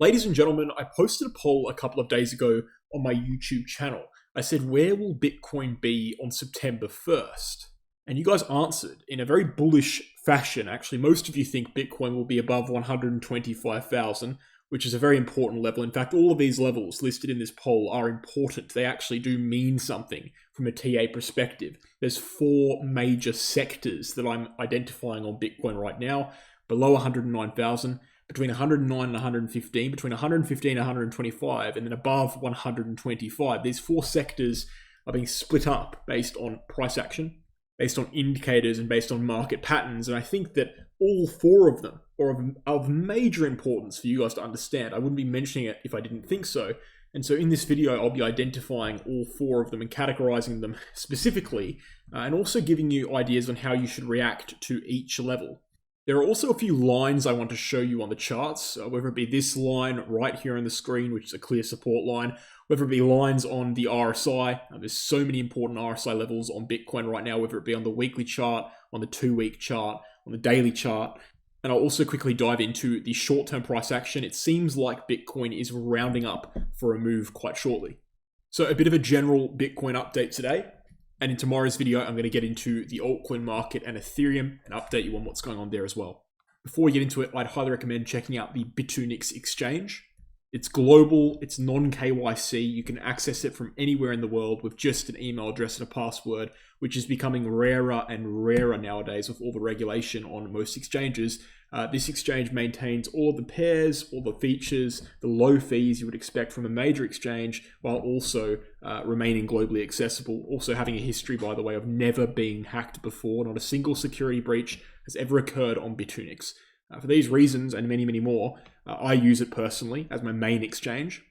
Ladies and gentlemen, I posted a poll a couple of days ago on my YouTube channel. I said, where will Bitcoin be on September 1st? And you guys answered in a very bullish fashion. Actually, most of you think Bitcoin will be above 125,000, which is a very important level. In fact, all of these levels listed in this poll are important. They actually do mean something from a TA perspective. There's four major sectors that I'm identifying on Bitcoin right now: below 109,000, between 109 and 115, between 115 and 125, and then above 125. These four sectors are being split up based on price action, based on indicators, and based on market patterns. And I think that all four of them are of major importance for you guys to understand. I wouldn't be mentioning it if I didn't think so. And so in this video, I'll be identifying all four of them and categorizing them specifically, and also giving you ideas on how you should react to each level. There are also a few lines I want to show you on the charts, whether it be this line right here on the screen, which is a clear support line, whether it be lines on the RSI. There's so many important RSI levels on Bitcoin right now, whether it be on the weekly chart, on the 2-week chart, on the daily chart. And I'll also quickly dive into the short-term price action. It seems like Bitcoin is rounding up for a move quite shortly. So a bit of a general Bitcoin update today. And in tomorrow's video, I'm going to get into the altcoin market and Ethereum and update you on what's going on there as well. Before we get into it, I'd highly recommend checking out the Bitunix Exchange. It's global, it's non-KYC, you can access it from anywhere in the world with just an email address and a password, which is becoming rarer and rarer nowadays with all the regulation on most exchanges. This exchange maintains all of the pairs, all the features, the low fees you would expect from a major exchange, while also remaining globally accessible. Also having a history, by the way, of never being hacked before. Not a single security breach has ever occurred on Bitunix. For these reasons and many, many more, I use it personally as my main exchange.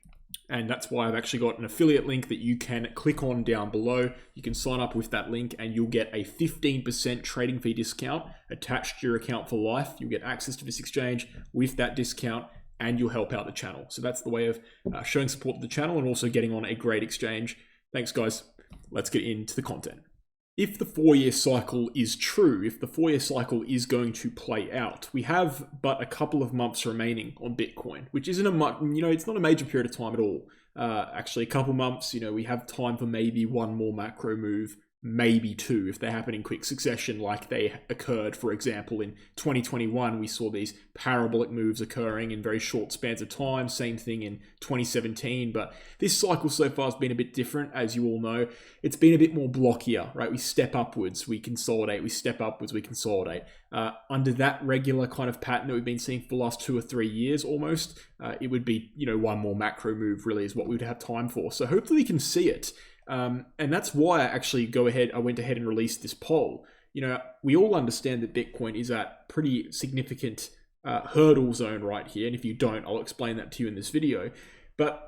And that's why I've actually got an affiliate link that you can click on down below. You can sign up with that link and you'll get a 15% trading fee discount attached to your account for life. You'll get access to this exchange with that discount and you'll help out the channel. So that's the way of showing support to the channel and also getting on a great exchange. Thanks, guys. Let's get into the content. If the 4-year cycle is true, if the 4-year cycle is going to play out, we have but a couple of months remaining on Bitcoin, which isn't it's not a major period of time at all. Actually, a couple months, we have time for maybe one more macro move, maybe two, if they happen in quick succession, like they occurred, for example, in 2021. We saw these parabolic moves occurring in very short spans of time. Same thing in 2017. But this cycle so far has been a bit different, as you all know. It's been a bit more blockier, right? We step upwards, we consolidate, we step upwards, we consolidate. Under that regular kind of pattern that we've been seeing for the last 2 or 3 years almost, it would be, one more macro move really is what we would have time for. So hopefully we can see it. And that's why I went ahead and released this poll. We all understand that Bitcoin is at pretty significant hurdle zone right here. And if you don't, I'll explain that to you in this video. But,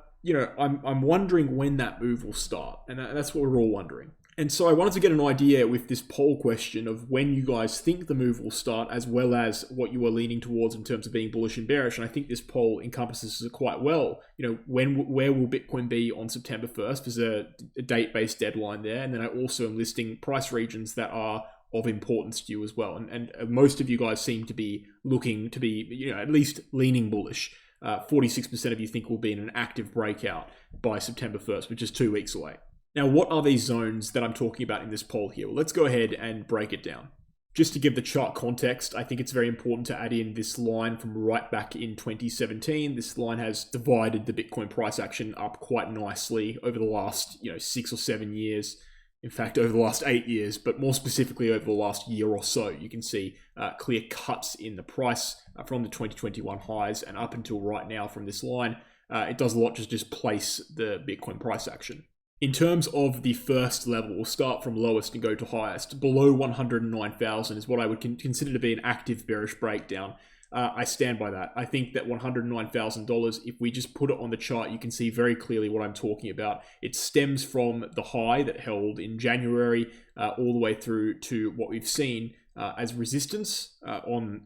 I'm wondering when that move will start. And that's what we're all wondering. And so I wanted to get an idea with this poll question of when you guys think the move will start, as well as what you are leaning towards in terms of being bullish and bearish. And I think this poll encompasses it quite well. Where will Bitcoin be on September 1st? There's a date-based deadline there. And then I also am listing price regions that are of importance to you as well. And most of you guys seem to be looking to be, at least leaning bullish. 46% of you think we'll be in an active breakout by September 1st, which is 2 weeks away. Now, what are these zones that I'm talking about in this poll here? Well, let's go ahead and break it down. Just to give the chart context, I think it's very important to add in this line from right back in 2017. This line has divided the Bitcoin price action up quite nicely over the last 6 or 7 years. In fact, over the last 8 years, but more specifically over the last year or so. You can see clear cuts in the price from the 2021 highs and up until right now from this line. It does a lot to just place the Bitcoin price action. In terms of the first level, we'll start from lowest and go to highest. Below 109,000 is what I would consider to be an active bearish breakdown. I stand by that. I think that $109,000, if we just put it on the chart, you can see very clearly what I'm talking about. It stems from the high that held in January all the way through to what we've seen as resistance on,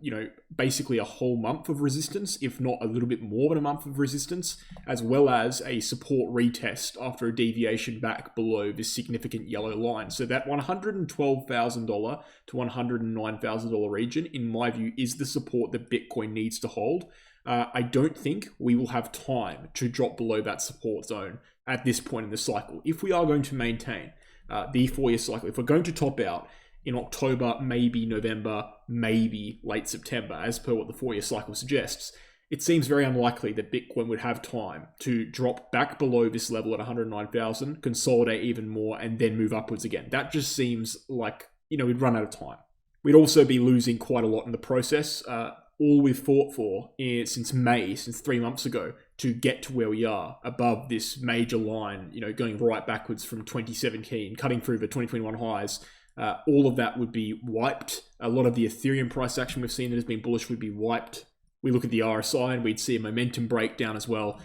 basically a whole month of resistance, if not a little bit more than a month of resistance, as well as a support retest after a deviation back below this significant yellow line. So that $112,000 to $109,000 region, in my view, is the support that Bitcoin needs to hold. I don't think we will have time to drop below that support zone at this point in the cycle. If we are going to maintain the 4-year cycle, if we're going to top out in October, maybe November, maybe late September, as per what the 4-year cycle suggests, it seems very unlikely that Bitcoin would have time to drop back below this level at 109,000, consolidate even more, and then move upwards again. That just seems like, we'd run out of time. We'd also be losing quite a lot in the process. All we've fought for since May, since 3 months ago, to get to where we are above this major line, going right backwards from 2017, cutting through the 2021 highs. All of that would be wiped. A lot of the Ethereum price action we've seen that has been bullish would be wiped. We look at the RSI and we'd see a momentum breakdown as well.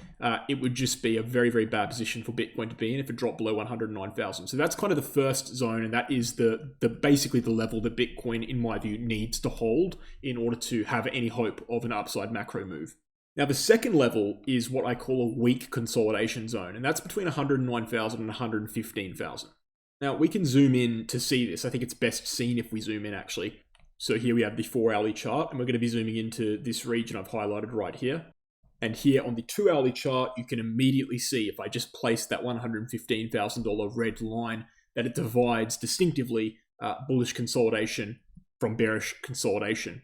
It would just be a very, very bad position for Bitcoin to be in if it dropped below 109,000. So that's kind of the first zone, and that is the basically the level that Bitcoin, in my view, needs to hold in order to have any hope of an upside macro move. Now, the second level is what I call a weak consolidation zone, and that's between 109,000 and 115,000. Now, we can zoom in to see this. I think it's best seen if we zoom in, actually. So here we have the 4-hourly chart, and we're going to be zooming into this region I've highlighted right here. And here on the 2-hourly chart, you can immediately see, if I just place that $115,000 red line, that it divides distinctively bullish consolidation from bearish consolidation.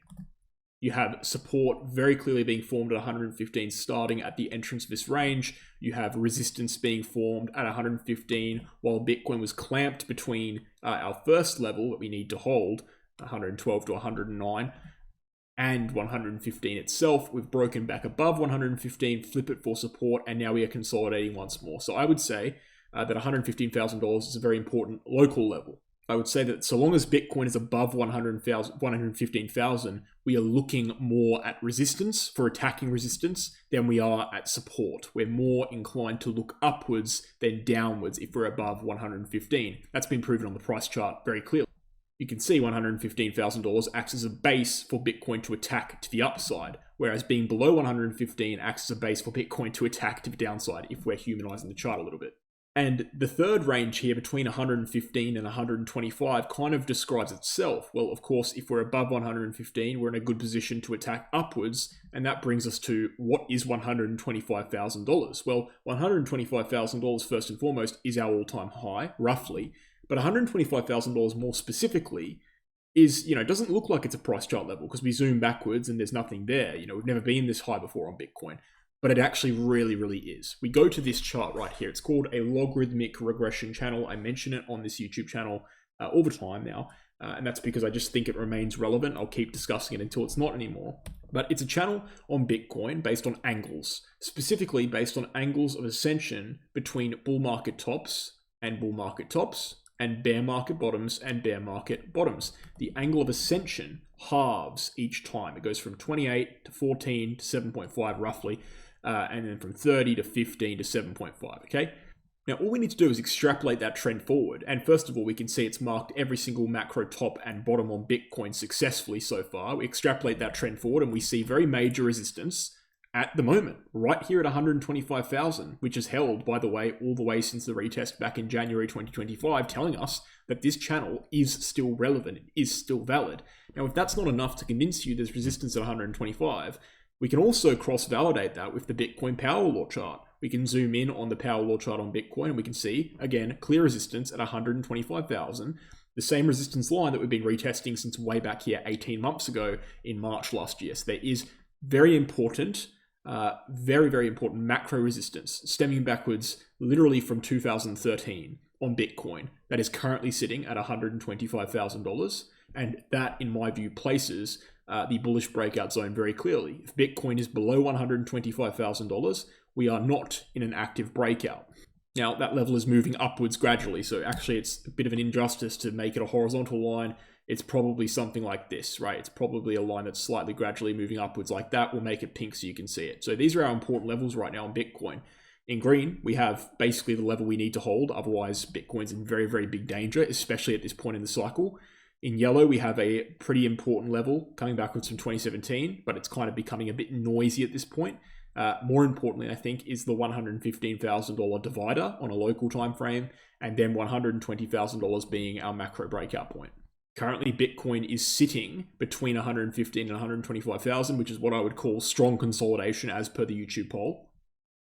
You have support very clearly being formed at 115 starting at the entrance of this range. You have resistance being formed at 115 while Bitcoin was clamped between our first level that we need to hold, 112 to 109, and 115 itself. We've broken back above 115, flip it for support, and now we are consolidating once more. So I would say that $115,000 is a very important local level. I would say that so long as Bitcoin is above 115,000, we are looking more at resistance, for attacking resistance, than we are at support. We're more inclined to look upwards than downwards if we're above 115. That's been proven on the price chart very clearly. You can see $115,000 acts as a base for Bitcoin to attack to the upside, whereas being below 115 acts as a base for Bitcoin to attack to the downside if we're humanizing the chart a little bit. And the third range here between 115 and 125 kind of describes itself. Well, of course, if we're above 115, we're in a good position to attack upwards. And that brings us to what is $125,000? Well, $125,000 first and foremost is our all-time high, roughly. But $125,000 more specifically is, doesn't look like it's a price chart level because we zoom backwards and there's nothing there. We've never been this high before on Bitcoin. But it actually really, really is. We go to this chart right here. It's called a logarithmic regression channel. I mention it on this YouTube channel all the time now. And that's because I just think it remains relevant. I'll keep discussing it until it's not anymore. But it's a channel on Bitcoin based on angles, specifically based on angles of ascension between bull market tops and bull market tops, and bear market bottoms and bear market bottoms. The angle of ascension halves each time. It goes from 28 to 14 to 7.5 roughly. And then from 30 to 15 to 7.5, okay? Now, all we need to do is extrapolate that trend forward. And first of all, we can see it's marked every single macro top and bottom on Bitcoin successfully so far. We extrapolate that trend forward and we see very major resistance at the moment, right here at 125,000, which is held, by the way, all the way since the retest back in January 2025, telling us that this channel is still relevant, it is still valid. Now, if that's not enough to convince you there's resistance at 125, we can also cross-validate that with the Bitcoin Power Law chart. We can zoom in on the Power Law chart on Bitcoin and we can see, again, clear resistance at 125,000, the same resistance line that we've been retesting since way back here 18 months ago in March last year. So there is very important, very, very important macro resistance stemming backwards literally from 2013 on Bitcoin that is currently sitting at $125,000. And that, in my view, places the bullish breakout zone very clearly. If Bitcoin is below $125,000, we are not in an active breakout. Now, that level is moving upwards gradually, so actually it's a bit of an injustice to make it a horizontal line. It's probably something like this, right? It's probably a line that's slightly gradually moving upwards like that. We'll make it pink so you can see it. So these are our important levels right now on Bitcoin. In green, we have basically the level we need to hold. Otherwise, Bitcoin's in very, very big danger, especially at this point in the cycle. In yellow, we have a pretty important level coming backwards from 2017, but it's kind of becoming a bit noisy at this point. More importantly, I think, is the $115,000 divider on a local time frame, and then $120,000 being our macro breakout point. Currently, Bitcoin is sitting between 115 and 125,000, which is what I would call strong consolidation as per the YouTube poll.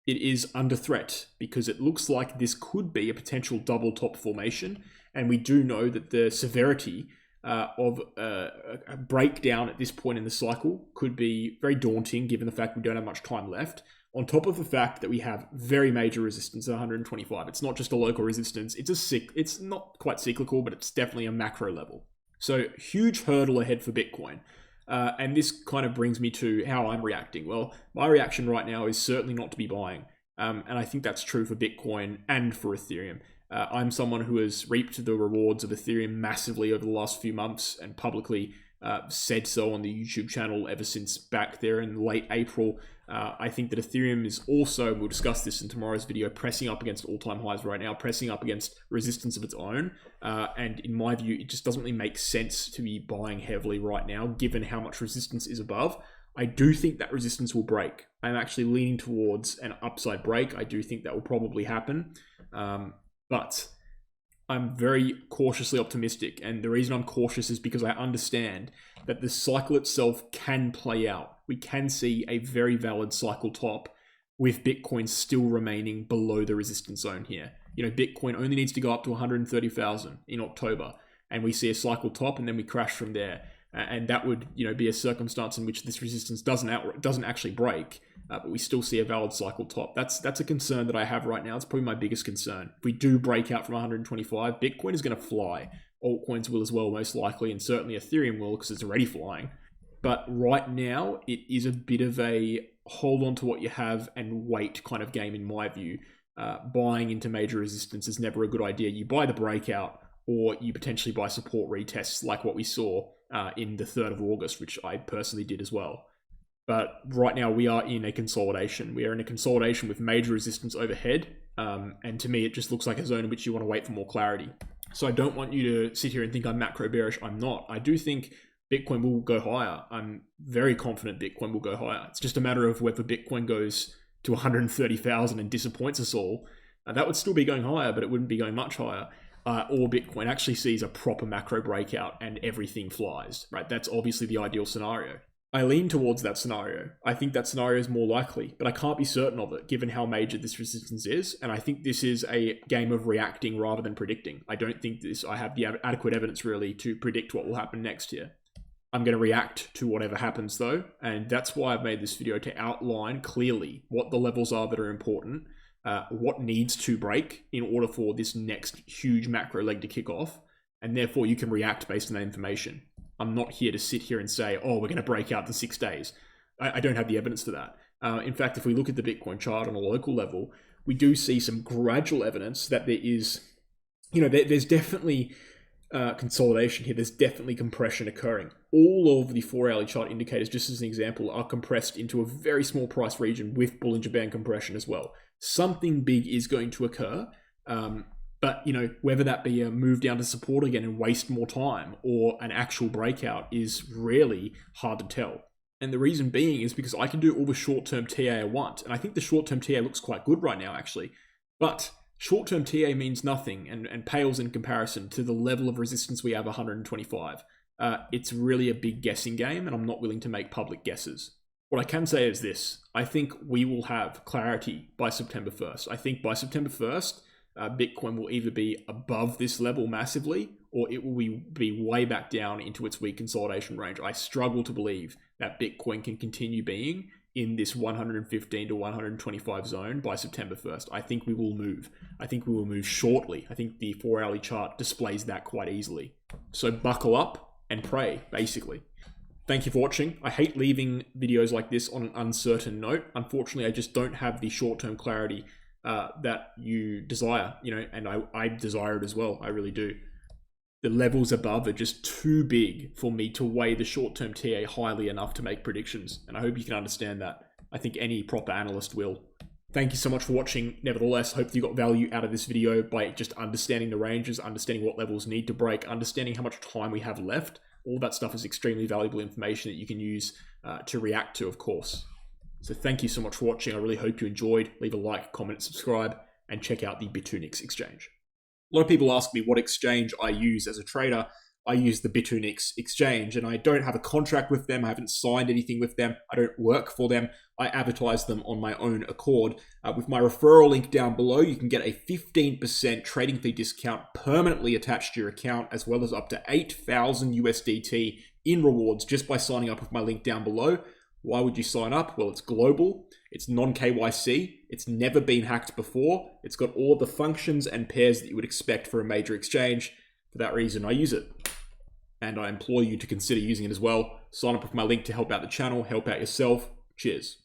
It is under threat because it looks like this could be a potential double top formation. And we do know that the severity of a breakdown at this point in the cycle could be very daunting given the fact we don't have much time left. On top of the fact that we have very major resistance at 125. It's not just a local resistance, it's not quite cyclical, but it's definitely a macro level. So huge hurdle ahead for Bitcoin. And this kind of brings me to how I'm reacting. Well, my reaction right now is certainly not to be buying. And I think that's true for Bitcoin and for Ethereum. I'm someone who has reaped the rewards of Ethereum massively over the last few months and publicly said so on the YouTube channel ever since back there in late April. I think that Ethereum is also, we'll discuss this in tomorrow's video, pressing up against all-time highs right now, pressing up against resistance of its own. And in my view, it just doesn't really make sense to be buying heavily right now, given how much resistance is above. I do think that resistance will break. I'm actually leaning towards an upside break. I do think that will probably happen. But I'm very cautiously optimistic. And the reason I'm cautious is because I understand that the cycle itself can play out. We can see a very valid cycle top with Bitcoin still remaining below the resistance zone here. You know, Bitcoin only needs to go up to 130,000 in October, and we see a cycle top, and then we crash from there. And that would, you know, be a circumstance in which this resistance doesn't actually break, but we still see a valid cycle top. That's a concern that I have right now. It's probably my biggest concern. If we do break out from 125, Bitcoin is going to fly. Altcoins will as well, most likely, and certainly Ethereum will because it's already flying. But right now, it is a bit of a hold on to what you have and wait kind of game in my view. Buying into major resistance is never a good idea. You buy the breakout, or you potentially buy support retests like what we saw in the 3rd of August, which I personally did as well. But right now we are in a consolidation. We are in a consolidation with major resistance overhead. And to me, it just looks like a zone in which you want to wait for more clarity. So I don't want you to sit here and think I'm macro bearish. I'm not. I do think Bitcoin will go higher. I'm very confident Bitcoin will go higher. It's just a matter of whether Bitcoin goes to 130,000 and disappoints us all. That would still be going higher, but it wouldn't be going much higher. Or Bitcoin actually sees a proper macro breakout and everything flies, right? That's obviously the ideal scenario. I lean towards that scenario. I think that scenario is more likely, but I can't be certain of it given how major this resistance is. And I think this is a game of reacting rather than predicting. I don't think I have the adequate evidence really to predict what will happen next here. I'm going to react to whatever happens though. And that's why I've made this video, to outline clearly what the levels are that are important, what needs to break in order for this next huge macro leg to kick off. And therefore you can react based on that information. I'm not here to sit here and say, oh, we're going to break out in 6 days. I don't have the evidence for that. In fact, if we look at the Bitcoin chart on a local level, we do see some gradual evidence that there is, you know, there's definitely consolidation here. There's definitely compression occurring. All of the 4-hourly chart indicators, just as an example, are compressed into a very small price region with Bollinger Band compression as well. Something big is going to occur. But, you know, whether that be a move down to support again and waste more time or an actual breakout is really hard to tell. And the reason being is because I can do all the short-term TA I want. And I think the short-term TA looks quite good right now, actually. But short-term TA means nothing and pales in comparison to the level of resistance we have 125. It's really a big guessing game, and I'm not willing to make public guesses. What I can say is this. I think we will have clarity by September 1st. I think by September 1st, Bitcoin will either be above this level massively, or it will be way back down into its weak consolidation range. I struggle to believe that Bitcoin can continue being in this 115 to 125 zone by September 1st. I think we will move. I think we will move shortly. I think the 4-hourly chart displays that quite easily. So buckle up and pray, basically. Thank you for watching. I hate leaving videos like this on an uncertain note. Unfortunately, I just don't have the short-term clarity that you desire, you know, and I desire it as well. I really do. The levels above are just too big for me to weigh the short-term TA highly enough to make predictions. And I hope you can understand that. I think any proper analyst will. Thank you so much for watching. Nevertheless, hope you got value out of this video by just understanding the ranges, understanding what levels need to break, understanding how much time we have left. All that stuff is extremely valuable information that you can use to react to, of course. So thank you so much for watching. I really hope you enjoyed. Leave a like, comment, subscribe, and check out the Bitunix Exchange. A lot of people ask me what exchange I use as a trader. I use the Bitunix Exchange, and I don't have a contract with them. I haven't signed anything with them. I don't work for them. I advertise them on my own accord. With my referral link down below, you can get a 15% trading fee discount permanently attached to your account, as well as up to 8,000 USDT in rewards just by signing up with my link down below. Why would you sign up? Well, it's global, it's non-KYC, it's never been hacked before, it's got all of the functions and pairs that you would expect for a major exchange. For that reason, I use it. And I implore you to consider using it as well. Sign up with my link to help out the channel, help out yourself. Cheers.